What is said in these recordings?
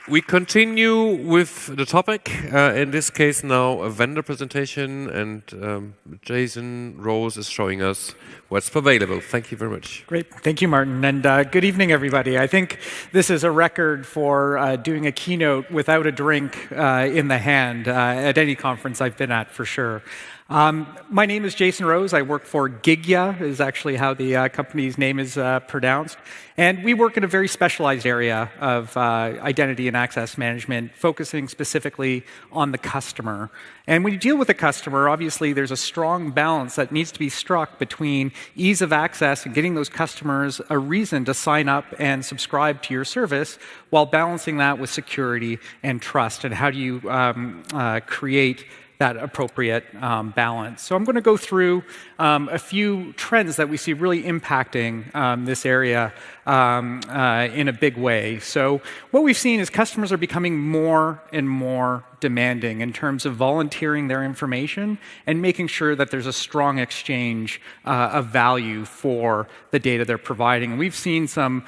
We continue with the topic, in this case now a vendor presentation, and Jason Rose is showing us what's available. Thank you very much. Great. Thank you, Martin. And good evening, everybody. I think this is a record for doing a keynote without a drink in the hand at any conference I've been at, for sure. My name is Jason Rose. I work for Gigya, is actually how the company's name is pronounced. And we work in a very specialized area of identity and access management, focusing specifically on the customer. And when you deal with a customer, obviously there's a strong balance that needs to be struck between ease of access and getting those customers a reason to sign up and subscribe to your service, while balancing that with security and trust. And how do you create that appropriate balance? So I'm going to go through a few trends that we see really impacting this area in a big way. So what we've seen is customers are becoming more and more demanding in terms of volunteering their information and making sure that there's a strong exchange of value for the data they're providing. And we've seen some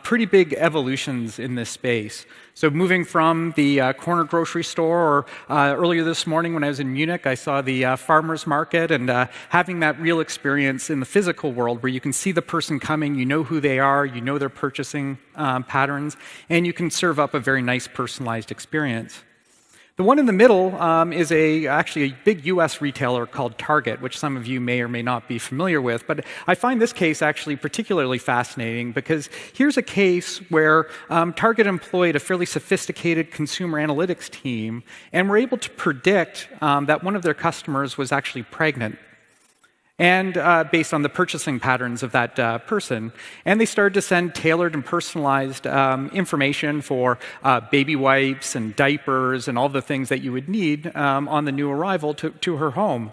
pretty big evolutions in this space. So moving from the corner grocery store, or earlier this morning when I was in Munich, I saw the farmer's market, and having that real experience in the physical world where you can see the person coming, you know who they are, you know their purchasing patterns, and you can serve up a very nice personalized experience. The one in the middle is actually a big US retailer called Target, which some of you may or may not be familiar with. But I find this case actually particularly fascinating because here's a case where Target employed a fairly sophisticated consumer analytics team and were able to predict that one of their customers was actually pregnant, and based on the purchasing patterns of that person. And they started to send tailored and personalized information for baby wipes and diapers and all the things that you would need on the new arrival to her home.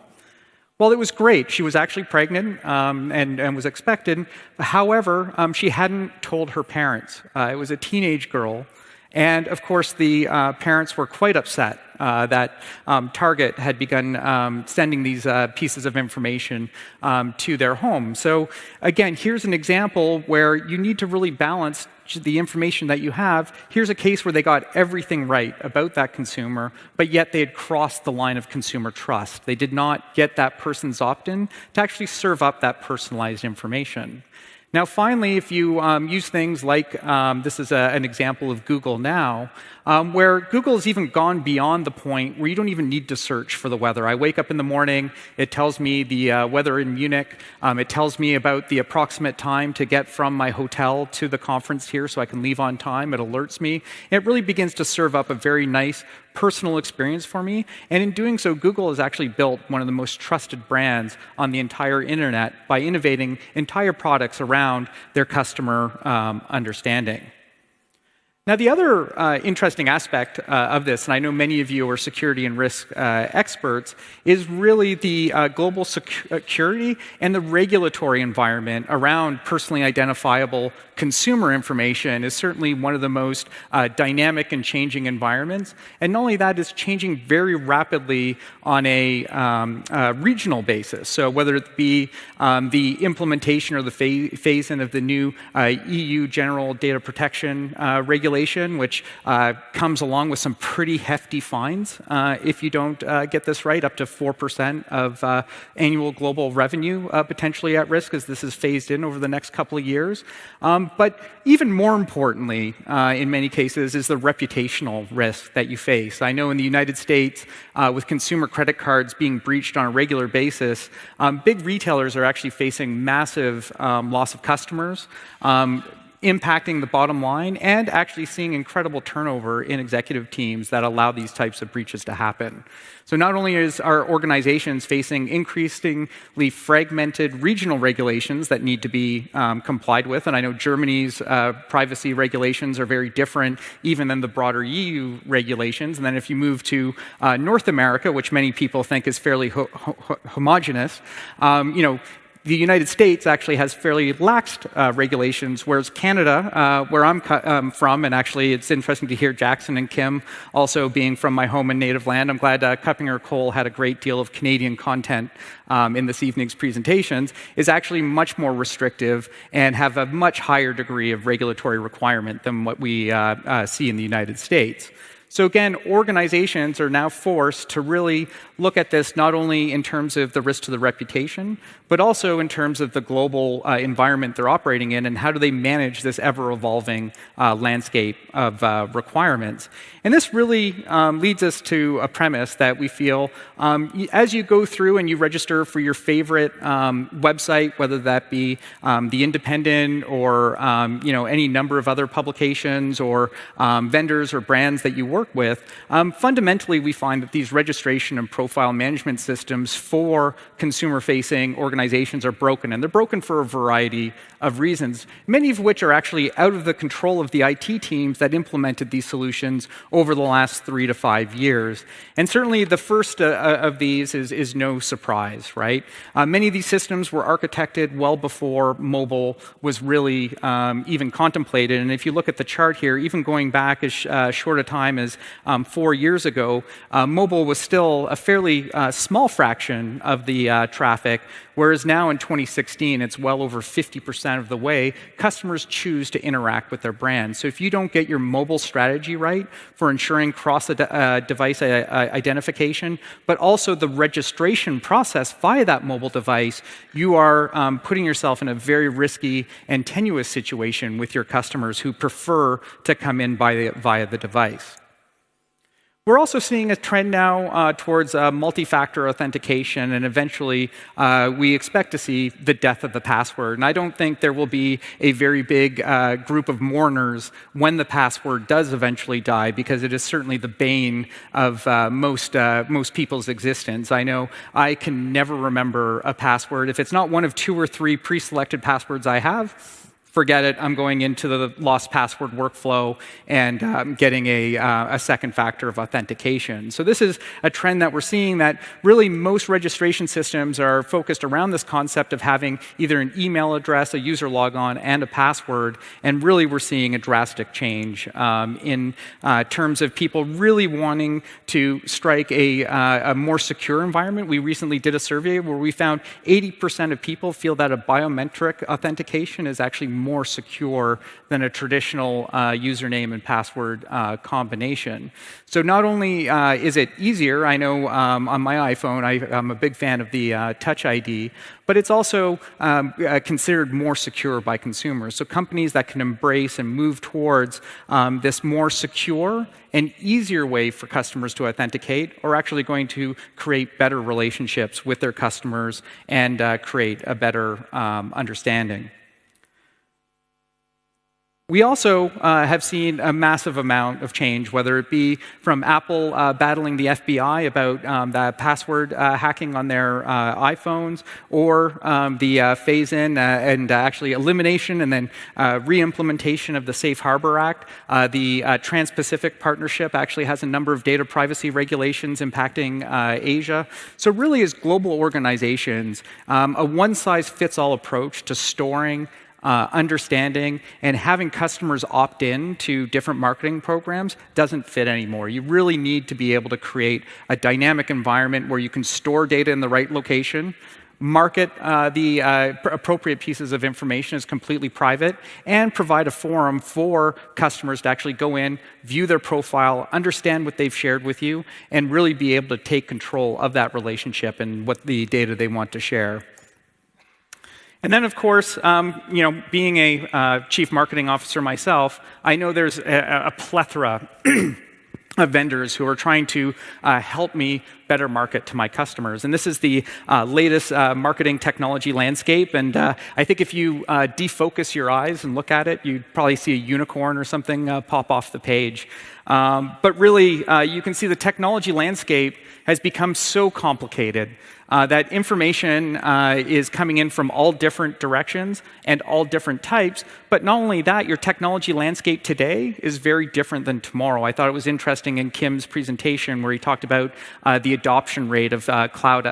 Well, it was great. She was actually pregnant and was expected. However, she hadn't told her parents. It was a teenage girl. And of course, the parents were quite upset that Target had begun sending these pieces of information to their home. So again, here's an example where you need to really balance the information that you have. Here's a case where they got everything right about that consumer, but yet they had crossed the line of consumer trust. They did not get that person's opt-in to actually serve up that personalized information. Now, finally, if you use things like, this is an example of Google Now, where Google has even gone beyond the point where you don't even need to search for the weather. I wake up in the morning, it tells me the weather in Munich, it tells me about the approximate time to get from my hotel to the conference here so I can leave on time, it alerts me. It really begins to serve up a very nice personal experience for me, and in doing so, Google has actually built one of the most trusted brands on the entire internet by innovating entire products around their customer understanding. Now, the other interesting aspect of this, and I know many of you are security and risk experts, is really the global security and the regulatory environment around personally identifiable consumer information is certainly one of the most dynamic and changing environments. And not only that, it's changing very rapidly on a regional basis. So whether it be the implementation or the phase-in of the new EU General Data Protection Regulation, which comes along with some pretty hefty fines if you don't get this right, up to 4% of annual global revenue potentially at risk as this is phased in over the next couple of years. But even more importantly, in many cases, is the reputational risk that you face. I know in the United States, with consumer credit cards being breached on a regular basis, big retailers are actually facing massive loss of customers, impacting the bottom line, and actually seeing incredible turnover in executive teams that allow these types of breaches to happen. So not only is our organizations facing increasingly fragmented regional regulations that need to be complied with, and I know Germany's privacy regulations are very different even than the broader EU regulations, and then if you move to North America, which many people think is fairly homogenous, The United States actually has fairly lax regulations, whereas Canada, where I'm from, and actually it's interesting to hear Jackson and Kim also being from my home and native land. I'm glad Cuppinger Cole had a great deal of Canadian content in this evening's presentations, is actually much more restrictive and have a much higher degree of regulatory requirement than what we see in the United States. So again, organizations are now forced to really look at this not only in terms of the risk to the reputation, but also in terms of the global environment they're operating in and how do they manage this ever-evolving landscape of requirements. And this really leads us to a premise that we feel as you go through and you register for your favorite website, whether that be The Independent or any number of other publications or vendors or brands that you work with, fundamentally we find that these registration and profile management systems for consumer-facing organizations are broken, and they're broken for a variety of reasons, many of which are actually out of the control of the IT teams that implemented these solutions over the last 3 to 5 years. And certainly the first of these is no surprise, right? Many of these systems were architected well before mobile was really even contemplated. And if you look at the chart here, even going back as short a time as 4 years ago, mobile was still a fairly small fraction of the traffic, whereas now in 2016, it's well over 50% of the way customers choose to interact with their brand. So if you don't get your mobile strategy right for ensuring cross-device identification, but also the registration process via that mobile device, you are putting yourself in a very risky and tenuous situation with your customers who prefer to come in via the device. We're also seeing a trend now towards multi-factor authentication, and eventually we expect to see the death of the password. And I don't think there will be a very big group of mourners when the password does eventually die, because it is certainly the bane of most people's existence. I know I can never remember a password. If it's not one of 2 or 3 pre-selected passwords I have, forget it, I'm going into the lost password workflow and getting a second factor of authentication. So this is a trend that we're seeing, that really most registration systems are focused around this concept of having either an email address, a user logon, and a password. And really we're seeing a drastic change in terms of people really wanting to strike a more secure environment. We recently did a survey where we found 80% of people feel that a biometric authentication is actually more secure than a traditional username and password combination. So not only is it easier, I know on my iPhone, I'm a big fan of the Touch ID, but it's also considered more secure by consumers. So companies that can embrace and move towards this more secure and easier way for customers to authenticate are actually going to create better relationships with their customers and create a better understanding. We also have seen a massive amount of change, whether it be from Apple battling the FBI about the password hacking on their iPhones, or the phase-in and actually elimination and then re-implementation of the Safe Harbor Act. The Trans-Pacific Partnership actually has a number of data privacy regulations impacting Asia. So really, as global organizations, a one-size-fits-all approach to storing, understanding, and having customers opt in to different marketing programs doesn't fit anymore. You really need to be able to create a dynamic environment where you can store data in the right location, market the appropriate pieces of information as completely private, and provide a forum for customers to actually go in, view their profile, understand what they've shared with you, and really be able to take control of that relationship and what the data they want to share. And then, of course, being a chief marketing officer myself, I know there's a plethora of vendors who are trying to help me better market to my customers. And this is the latest marketing technology landscape. And I think if you defocus your eyes and look at it, you'd probably see a unicorn or something pop off the page. But really, you can see the technology landscape has become so complicated that information is coming in from all different directions and all different types. But not only that, your technology landscape today is very different than tomorrow. I thought it was interesting in Kim's presentation where he talked about the adoption rate of cloud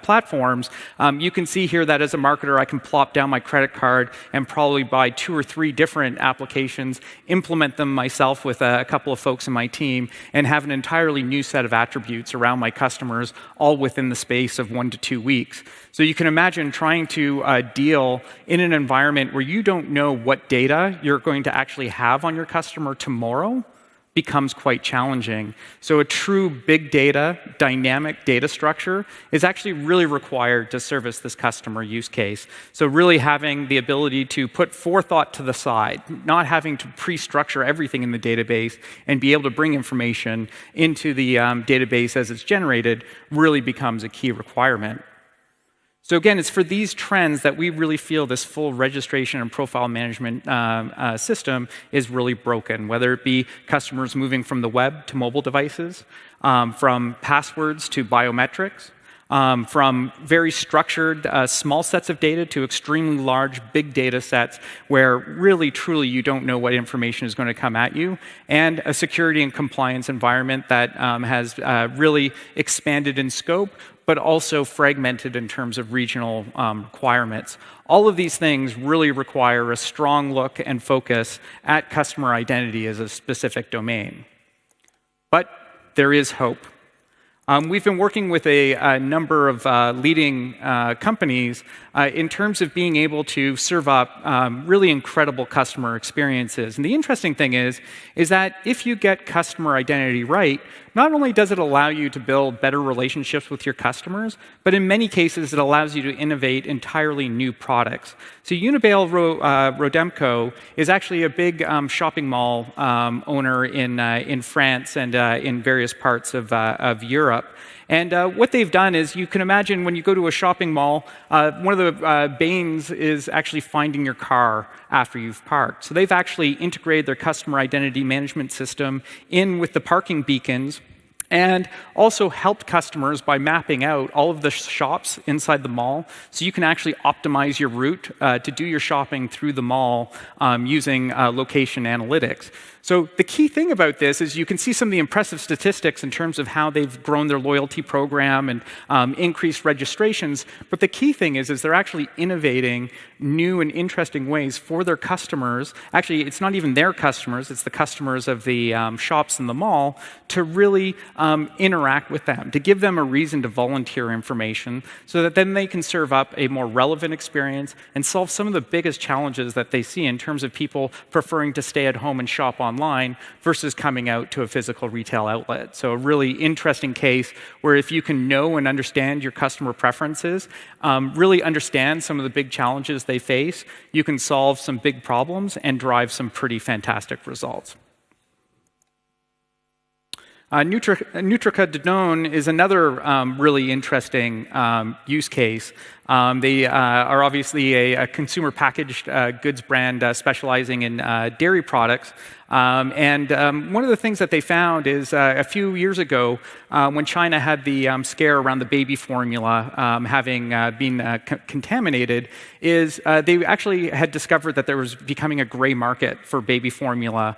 platforms, you can see here that as a marketer, I can plop down my credit card and probably buy 2 or 3 different applications, implement them myself with a couple of folks in my team, and have an entirely new set of attributes around my customers, all within the space of 1 to 2 weeks. So you can imagine trying to deal in an environment where you don't know what data you're going to actually have on your customer tomorrow becomes quite challenging. So a true big data, dynamic data structure is actually really required to service this customer use case. So really having the ability to put forethought to the side, not having to pre-structure everything in the database and be able to bring information into the database as it's generated really becomes a key requirement. So again, it's for these trends that we really feel this full registration and profile management system is really broken, whether it be customers moving from the web to mobile devices, from passwords to biometrics, from very structured small sets of data to extremely large big data sets where really, truly you don't know what information is going to come at you, and a security and compliance environment that has really expanded in scope, but also fragmented in terms of regional requirements. All of these things really require a strong look and focus at customer identity as a specific domain. But there is hope. We've been working with a number of leading companies in terms of being able to serve up really incredible customer experiences. And the interesting thing is that if you get customer identity right, not only does it allow you to build better relationships with your customers, but in many cases it allows you to innovate entirely new products. So Unibail Rodamco is actually a big shopping mall owner in France and in various parts of Europe. And what they've done is, you can imagine when you go to a shopping mall, one of the banes is actually finding your car after you've parked. So they've actually integrated their customer identity management system in with the parking beacons, and also helped customers by mapping out all of the shops inside the mall, so you can actually optimize your route to do your shopping through the mall using location analytics. So the key thing about this is you can see some of the impressive statistics in terms of how they've grown their loyalty program and increased registrations. But the key thing is they're actually innovating new and interesting ways for their customers. Actually, it's not even their customers, it's the customers of the shops in the mall, to really interact with them, to give them a reason to volunteer information so that then they can serve up a more relevant experience and solve some of the biggest challenges that they see in terms of people preferring to stay at home and shop online versus coming out to a physical retail outlet. So a really interesting case where if you can know and understand your customer preferences, really understand some of the big challenges they face, you can solve some big problems and drive some pretty fantastic results. Nutrien Danone is another really interesting use case. They are obviously a consumer packaged goods brand specializing in dairy products. And one of the things that they found is a few years ago, when China had the scare around the baby formula having been contaminated, is they actually had discovered that there was becoming a gray market for baby formula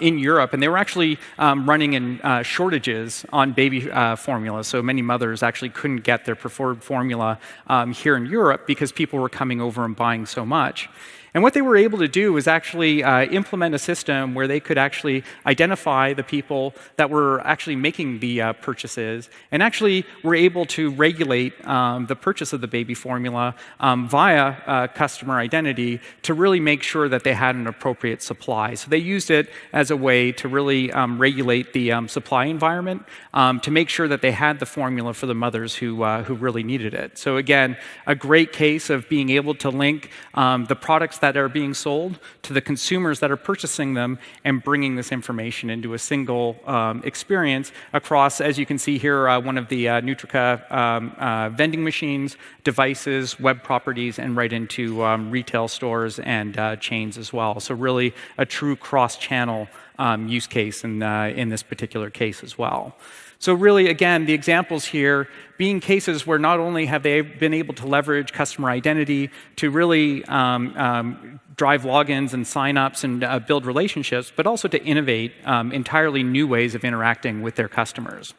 in Europe. And they were actually running in shortages on baby formula. So many mothers actually couldn't get their preferred formula here in Europe because people were coming over and buying so much. And what they were able to do was actually implement a system where they could actually identify the people that were actually making the purchases, and actually were able to regulate the purchase of the baby formula via customer identity to really make sure that they had an appropriate supply. So they used it as a way to really regulate the supply environment to make sure that they had the formula for the mothers who really needed it. So again, a great case of being able to link the products that are being sold to the consumers that are purchasing them, and bringing this information into a single experience across, as you can see here, one of the Nutrien vending machines, devices, web properties, and right into retail stores and chains as well. So really a true cross-channel use case in this particular case as well. So really, again, the examples here being cases where not only have they been able to leverage customer identity to really drive logins and signups and build relationships, but also to innovate entirely new ways of interacting with their customers.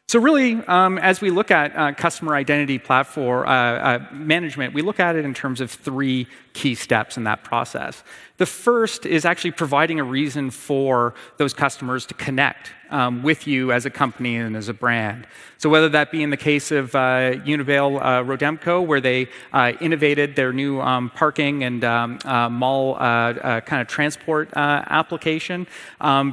So really, as we look at customer identity platform management, we look at it in terms of 3 key steps in that process. The first is actually providing a reason for those customers to connect with you as a company and as a brand. So whether that be in the case of Unibail Rodamco, where they innovated their new parking and mall kind of transport application,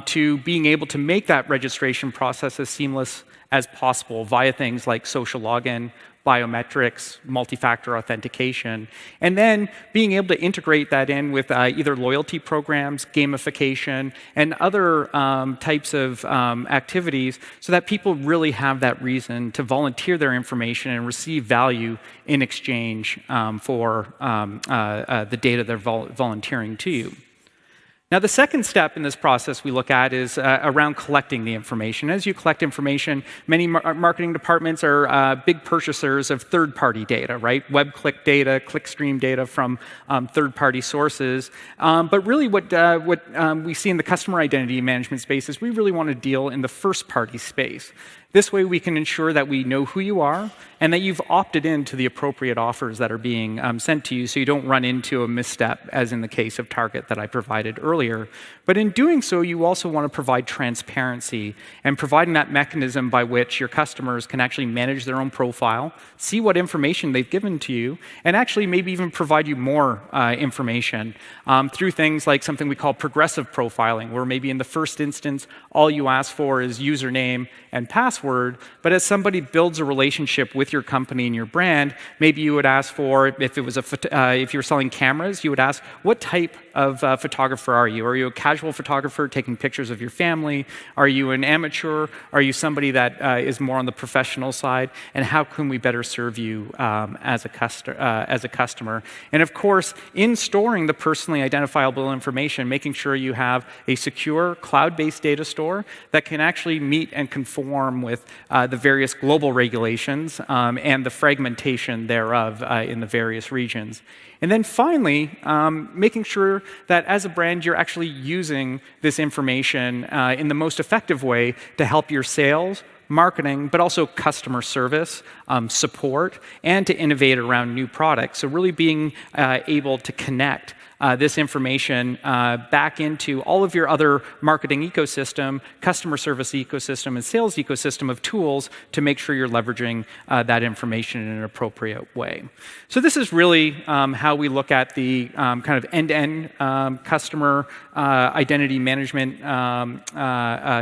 to being able to make that registration process as seamless as possible via things like social login, biometrics, multi-factor authentication, and then being able to integrate that in with either loyalty programs, gamification, and other types of activities so that people really have that reason to volunteer their information and receive value in exchange for the data they're volunteering to you. Now, the second step in this process we look at is around collecting the information. As you collect information, many marketing departments are big purchasers of third-party data, right? Web-click data, clickstream data from third-party sources. But really what we see in the customer identity management space is we really want to deal in the first-party space. This way we can ensure that we know who you are and that you've opted into the appropriate offers that are being sent to you so you don't run into a misstep, as in the case of Target that I provided earlier. But in doing so, you also want to provide transparency and providing that mechanism by which your customers can actually manage their own profile, see what information they've given to you, and actually maybe even provide you more information through things like something we call progressive profiling, where maybe in the first instance, all you ask for is username and password, but as somebody builds a relationship with your company and your brand, maybe you would ask for, if it was if you were selling cameras, you would ask, what type of photographer are you? Are you a casual photographer taking pictures of your family? Are you an amateur? Are you somebody that is more on the professional side? And how can we better serve you as a customer? And of course, in storing the personally identifiable information, making sure you have a secure cloud-based data store that can actually meet and conform with the various global regulations and the fragmentation thereof in the various regions. And then finally, making sure that as a brand, you're actually using this information in the most effective way to help your sales, marketing, but also customer service, support, and to innovate around new products. So really being able to connect this information back into all of your other marketing ecosystem, customer service ecosystem, and sales ecosystem of tools to make sure you're leveraging that information in an appropriate way. So this is really how we look at the kind of end-to-end customer identity management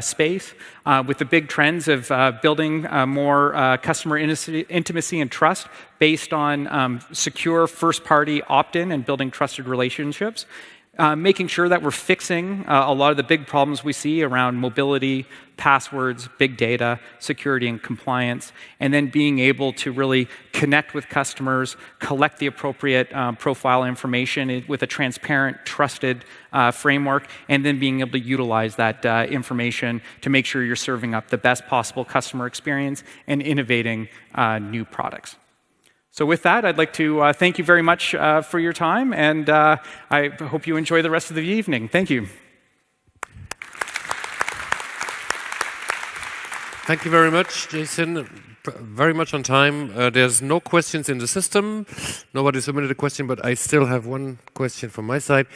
space with the big trends of building more customer intimacy and trust based on secure first-party opt-in and building trusted relationships, making sure that we're fixing a lot of the big problems we see around mobility, passwords, big data, security and compliance, and then being able to really connect with customers, collect the appropriate profile information with a transparent, trusted framework, and then being able to utilize that information to make sure you're serving up the best possible customer experience and innovating new products. So with that, I'd like to thank you very much for your time, and I hope you enjoy the rest of the evening. Thank you. Thank you very much, Jason. Very much on time. There's no questions in the system. Nobody submitted a question, but I still have one question from my side.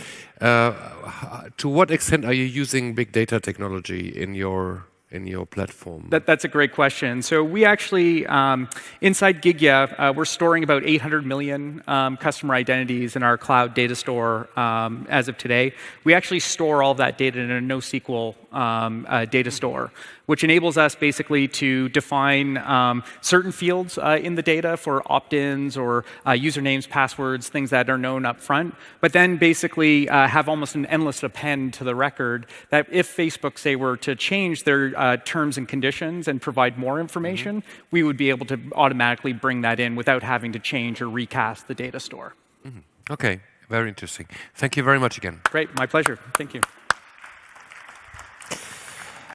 To what extent are you using big data technology in your platform? That's a great question. So we actually, inside Gigya, we're storing about 800 million customer identities in our cloud data store as of today. We actually store all of that data in a NoSQL data store, which enables us basically to define certain fields in the data for opt-ins or usernames, passwords, things that are known up front, but then basically have almost an endless append to the record that if Facebook, say, were to change their terms and conditions and provide more information, we would be able to automatically bring that in without having to change or recast the data store. Okay, very interesting. Thank you very much again. Great, my pleasure. Thank you.